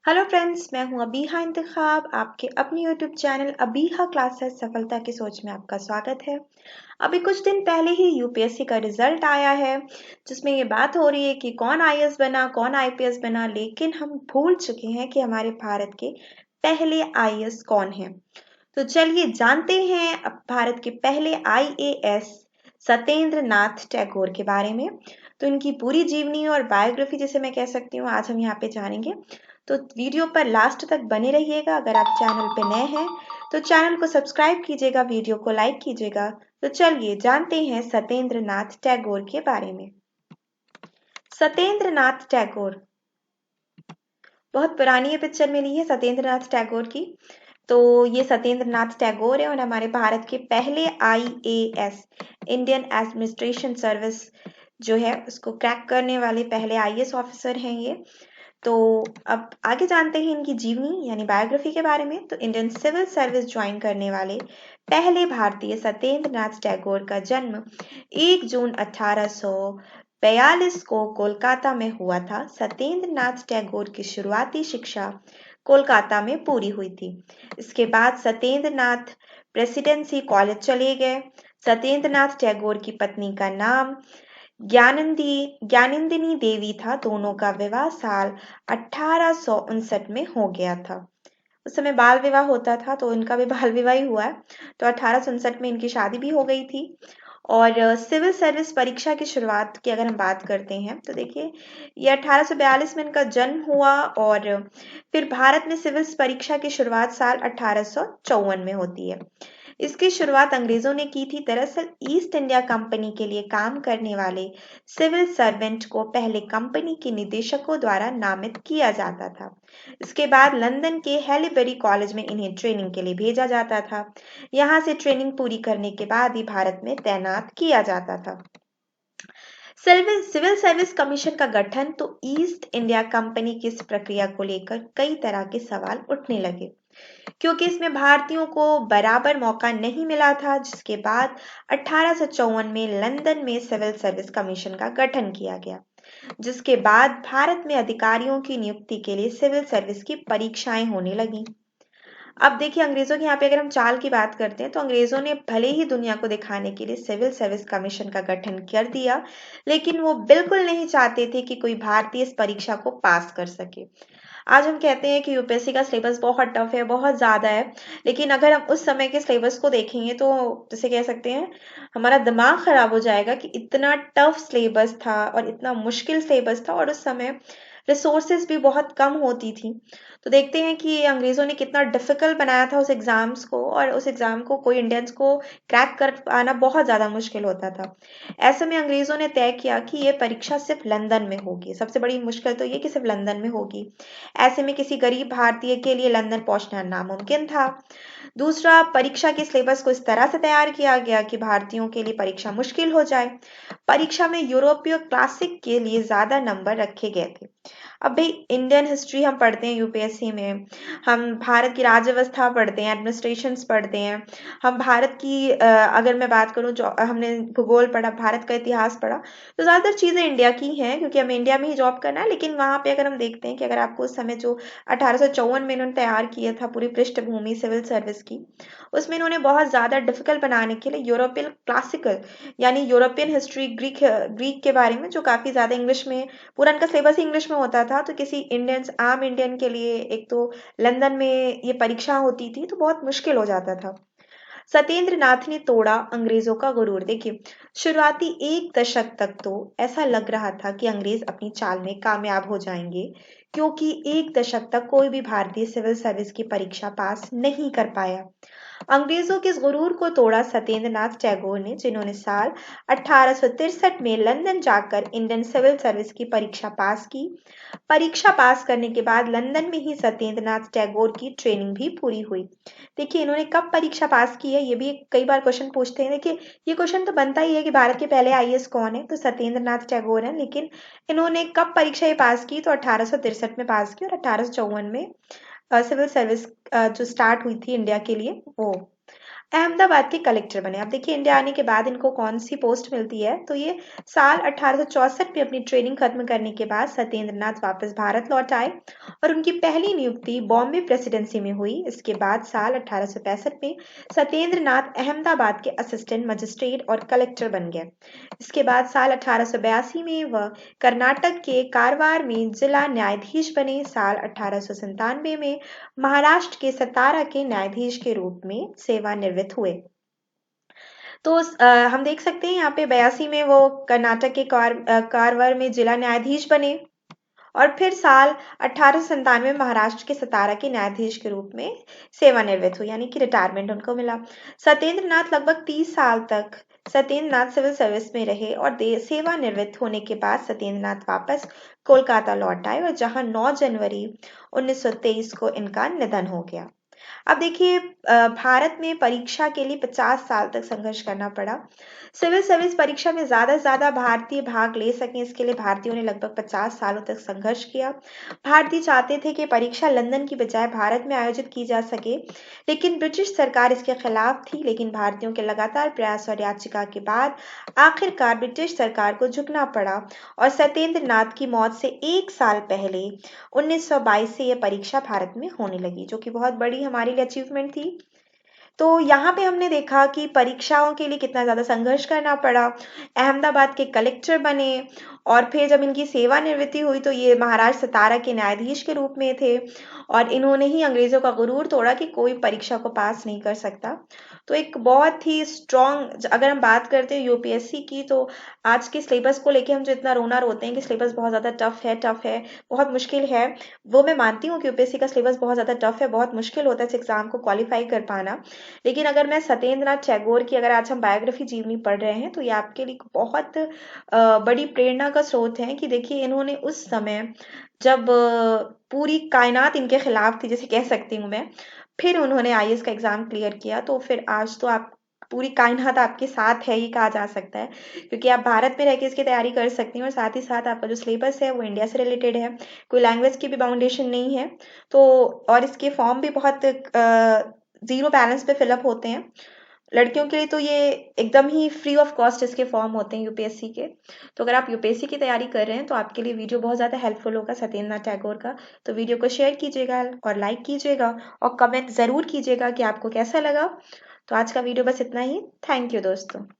Hello friends, मैं हूं अबीहा इंतखाब। आपके अपने यूट्यूब चैनल अबीहा क्लासेस सफलता की सोच में आपका स्वागत है। अभी कुछ दिन पहले ही यूपीएससी का रिजल्ट आया है, जिसमें ये बात हो रही है कि कौन आईएएस बना, कौन आईपीएस बना, लेकिन हम भूल चुके हैं कि हमारे भारत के पहले आईएएस कौन है। तो चलिए जानते हैं अब भारत के पहले आईएएस सत्येंद्र नाथ टैगोर के बारे में। तो इनकी पूरी जीवनी और बायोग्राफी जिसे मैं कह सकती हूँ, आज हम यहाँ पे जानेंगे। तो वीडियो पर लास्ट तक बने रहिएगा। अगर आप चैनल पे नए हैं तो चैनल को सब्सक्राइब कीजिएगा, वीडियो को लाइक कीजिएगा। तो चलिए जानते हैं सत्येंद्र नाथ टैगोर के बारे में। सत्येंद्र नाथ टैगोर बहुत पुरानी ये पिक्चर मिली है सत्येंद्र नाथ टैगोर की। तो ये सत्येंद्र नाथ टैगोर है और हमारे भारत के पहले आईएएस, इंडियन एडमिनिस्ट्रेशन सर्विस जो है उसको क्रैक करने वाले पहले आईएएस ऑफिसर हैं ये। तो अब आगे जानते हैं इनकी जीवनी यानी बायोग्राफी के बारे में। तो इंडियन सिविल सर्विस ज्वाइन करने वाले पहले भारतीय सत्येंद्र नाथ टैगोर का जन्म 1 जून 1842 को कोलकाता में हुआ था। सत्येंद्र नाथ टैगोर की शुरुआती शिक्षा कोलकाता में पूरी हुई थी। इसके बाद सत्येंद्र नाथ प्रेसिडेंसी कॉलेज चले गए। सत्येंद्र नाथ टैगोर की पत्नी का नाम ज्ञानंदिनी देवी था। दोनों का विवाह साल 1859 में हो गया था। उस समय बाल विवाह होता था, तो इनका भी बाल विवाह ही हुआ है। तो 1859 में इनकी शादी भी हो गई थी। और सिविल सर्विस परीक्षा की शुरुआत की अगर हम बात करते हैं तो देखिए, ये 1842 में इनका जन्म हुआ और फिर भारत में सिविल परीक्षा की शुरुआत साल 1854 में होती है। इसकी शुरुआत अंग्रेजों ने की थी। दरअसल ईस्ट इंडिया कंपनी के लिए काम करने वाले सिविल सर्वेंट को पहले कंपनी के निदेशकों द्वारा नामित किया जाता था। इसके बाद लंदन के हैलीबरी कॉलेज में इन्हें ट्रेनिंग के लिए भेजा जाता था। यहाँ से ट्रेनिंग पूरी करने के बाद ही भारत में तैनात किया जाता था। सिविल सर्विस कमीशन का गठन, तो ईस्ट इंडिया कंपनी की इस प्रक्रिया को लेकर कई तरह के सवाल उठने लगे, क्योंकि इसमें भारतीयों को बराबर मौका नहीं मिला था। जिसके बाद 1854 में लंदन में सिविल सर्विस कमीशन का गठन किया गया, जिसके बाद भारत में अधिकारियों की नियुक्ति के लिए सिविल सर्विस की परीक्षाएं होने लगी। अब देखिए, अंग्रेजों की यहाँ पे अगर हम चाल की बात करते हैं तो अंग्रेजों ने भले ही दुनिया को दिखाने के लिए सिविल सर्विस कमीशन का गठन कर दिया, लेकिन वो बिल्कुल नहीं चाहते थे कि कोई भारतीय इस परीक्षा को पास कर सके। आज हम कहते हैं कि यूपीएससी का सिलेबस बहुत टफ है, बहुत ज़्यादा है, लेकिन अगर हम उस समय के सिलेबस को देखेंगे तो जैसे कह सकते हैं हमारा दिमाग खराब हो जाएगा कि इतना टफ सिलेबस था और इतना मुश्किल सिलेबस था, और उस समय रिसोर्सेज भी बहुत कम होती थी। तो देखते हैं कि अंग्रेजों ने कितना डिफिकल्ट बनाया था उस एग्जाम्स को, और उस एग्जाम को कोई इंडियंस को क्रैक कर पाना बहुत ज़्यादा मुश्किल होता था। ऐसे में अंग्रेजों ने तय किया कि ये परीक्षा सिर्फ लंदन में होगी। सबसे बड़ी मुश्किल तो ये कि सिर्फ लंदन में होगी। ऐसे में किसी गरीब भारतीय के लिए लंदन पहुंचना नामुमकिन था। दूसरा, परीक्षा के सिलेबस को इस तरह से तैयार किया गया कि भारतीयों के लिए परीक्षा मुश्किल हो जाए। परीक्षा में यूरोपीय क्लासिक के लिए ज्यादा नंबर रखे गए थे। अब भाई, इंडियन हिस्ट्री हम पढ़ते हैं यूपीएससी में, हम भारत की राज्य व्यवस्था पढ़ते हैं, एडमिनिस्ट्रेशन पढ़ते हैं, हम भारत की अगर मैं बात करूं जो हमने भूगोल पढ़ा, भारत का इतिहास पढ़ा, तो ज़्यादातर चीज़ें इंडिया की हैं क्योंकि हमें इंडिया में ही जॉब करना है। लेकिन वहाँ पे अगर हम देखते हैं कि अगर आपको उस समय जो 1854 में इन्होंने तैयार किया था पूरी पृष्ठभूमि सिविल सर्विस की, उसमें इन्होंने बहुत ज़्यादा डिफिकल्ट बनाने के लिए यूरोपियन क्लासिकल यानी यूरोपियन हिस्ट्री, ग्रीक के बारे में, जो काफ़ी ज़्यादा इंग्लिश में, पूरा इनका सिलेबस ही इंग्लिश में होता था। तो किसी इंडियंस, आम इंडियन के लिए एक तो लंदन में ये परीक्षा होती थी तो बहुत मुश्किल हो जाता था। सत्येंद्र नाथ ने तोड़ा अंग्रेजों का गुरूर। देखिए, शुरुआती 1 दशक तक तो ऐसा लग रहा था कि अंग्रेज अपनी चाल में कामयाब हो जाएंगे, क्योंकि 1 दशक तक कोई भी भारतीय सिविल सर्विस की परीक्षा पास नहीं कर पाया। अंग्रेजों के इस गुरूर को तोड़ा सत्येंद्र नाथ टैगोर ने, जिन्होंने साल 1863 में लंदन जाकर इंडियन सिविल सर्विस की परीक्षा पास की। परीक्षा पास करने के बाद लंदन में ही सत्येंद्र नाथ टैगोर की ट्रेनिंग भी पूरी हुई। देखिए, इन्होंने कब परीक्षा पास की है, ये भी कई बार क्वेश्चन पूछते हैं। देखिए, ये क्वेश्चन तो बनता ही है कि भारत के पहले आईएएस कौन है, तो सत्येंद्र नाथ टैगोर है। लेकिन इन्होंने कब परीक्षा ये पास की, तो 1863 में पास की, और 1854 में सिविल सर्विस जो स्टार्ट हुई थी इंडिया के लिए वो। अहमदाबाद के कलेक्टर बने। अब देखिए इंडिया आने के बाद इनको कौन सी पोस्ट मिलती है, तो ये साल 1864 में अपनी ट्रेनिंग खत्म करने के बाद सत्येंद्र नाथ वापस भारत लौट आए और उनकी पहली नियुक्ति बॉम्बे प्रेसिडेंसी में हुई। इसके बाद साल 1865 में सत्येंद्र नाथ अहमदाबाद के असिस्टेंट मजिस्ट्रेट और कलेक्टर बन गए। इसके बाद साल 1882 में वह कर्नाटक के कारवार में जिला न्यायाधीश बने। साल 1897 में महाराष्ट्र के सतारा के न्यायाधीश के रूप में सेवानिवृत्त हुए। तो हम देख सकते हैं यहाँ पे 82 में वो कर्नाटक के कारवार में जिला न्यायाधीश बने और फिर साल 1897 में महाराष्ट्र के सतारा के न्यायाधीश के रूप में सेवानिवृत्त हुए, यानी कि रिटायरमेंट उनको मिला। सत्येंद्र नाथ लगभग 30 साल तक सत्येंद्र नाथ सिविल सर्विस में रहे और सेवानिवृत्त होने के बाद सत्येंद्र नाथ वापस कोलकाता लौट आए और जहां 9 जनवरी 1923 को इनका निधन हो गया। अब देखिए भारत में परीक्षा के लिए 50 साल तक संघर्ष करना पड़ा। सिविल सर्विस परीक्षा में ज्यादा से ज्यादा भारतीय भाग ले सकें, इसके लिए भारतीयों ने लगभग 50 सालों तक संघर्ष किया। भारतीय चाहते थे कि परीक्षा लंदन की बजाय भारत में आयोजित की जा सके, लेकिन ब्रिटिश सरकार इसके खिलाफ थी। लेकिन भारतीयों के लगातार प्रयास और याचिका के बाद आखिरकार ब्रिटिश सरकार को झुकना पड़ा और सत्येंद्र नाथ की मौत से 1 साल पहले 1922 से यह परीक्षा भारत में होने लगी, जो कि बहुत बड़ी हमारे लिए अचीवमेंट थी। तो यहाँ पे हमने देखा कि परीक्षाओं के लिए कितना ज़्यादा संघर्ष करना पड़ा। अहमदाबाद के कलेक्टर बने और फिर जब इनकी सेवानिवृत्ति हुई तो ये महाराज सतारा के न्यायाधीश के रूप में थे और इन्होंने ही अंग्रेजों का गुरूर तोड़ा कि कोई परीक्षा को पास नहीं कर सकता। तो एक बहुत ही स्ट्रॉन्ग, अगर हम बात करते हैं यूपीएससी की, तो आज के सिलेबस को लेके हम जो इतना रोना रोते हैं कि सिलेबस बहुत ज़्यादा टफ है, बहुत मुश्किल है, वो मैं मानती हूँ कि यूपीएससी का सिलेबस बहुत ज़्यादा टफ है, बहुत मुश्किल होता है इस एग्जाम को क्वालिफाई कर पाना। लेकिन अगर मैं सत्येंद्र नाथ टैगोर की अगर आज हम बायोग्राफी जीवनी पढ़ रहे हैं तो ये आपके लिए बहुत बड़ी प्रेरणा का स्रोत है कि देखिए इन्होंने उस समय जब पूरी कायनात इनके खिलाफ थी, जैसे कह सकती हूँ मैं, फिर उन्होंने आईएएस का एग्जाम क्लियर किया। तो फिर आज तो आप पूरी कायनात आपके साथ है, ये कहा जा सकता है, क्योंकि आप भारत में रह के इसकी तैयारी कर सकती हैं और साथ ही साथ आपका जो सिलेबस है वो इंडिया से रिलेटेड है, कोई लैंग्वेज की भी बाउंडेशन नहीं है। तो और इसके फॉर्म भी बहुत जीरो बैलेंस पे फिलअप होते हैं। लड़कियों के लिए तो ये एकदम ही फ्री ऑफ कॉस्ट इसके फॉर्म होते हैं यूपीएससी के। तो अगर आप यूपीएससी की तैयारी कर रहे हैं तो आपके लिए वीडियो बहुत ज़्यादा हेल्पफुल होगा सत्येंद्र नाथ टैगोर का। तो वीडियो को शेयर कीजिएगा और लाइक कीजिएगा और कमेंट ज़रूर कीजिएगा कि आपको कैसा लगा। तो आज का वीडियो बस इतना ही। थैंक यू दोस्तों।